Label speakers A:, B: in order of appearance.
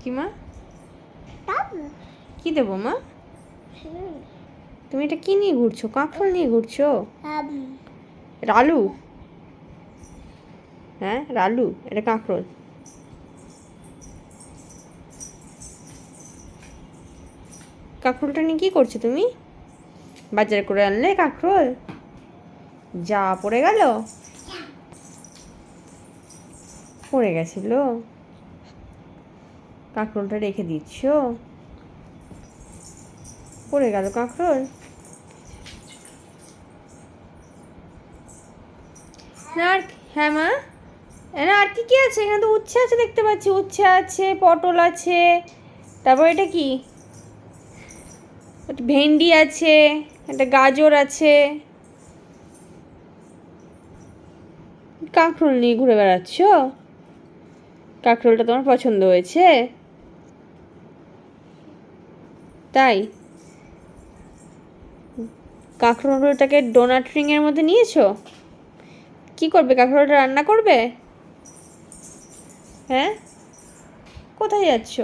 A: কি মা? কি দেবো মা? তুমি এটা কি নিয়ে ঘুরছো? কাঁকরোল নিয়ে ঘুরছো? রালু? হ্যাঁ রালু, এটা কাঁকরোল। কাঁকরোলটা নিয়ে কি করছো তুমি? বাজার করে আনলে কাঁকরোল? যা পড়ে গেল? পড়ে গেছিল? কাঁকরোলটা রেখে দিচ্ছ? পড়ে গেল কাঁকরোল? না আর হ্যাঁ মা, না আর কি কি আছে? এখানে তো উচ্ছে আছে দেখতে পাচ্ছি, উচ্ছে আছে, পটল আছে, তারপর এটা কি, ভেন্ডি আছে, একটা গাজর আছে। কাঁকরোল নিয়ে ঘুরে বেড়াচ্ছ? কাঁকরোলটা তোমার পছন্দ হয়েছে তাই? কাঁকরোলটাকে ডোনাট রিংয়ের মধ্যে নিয়েছো? কি করবে? কাঁকরোলটা রান্না করবে? হ্যাঁ, কোথায় যাচ্ছ?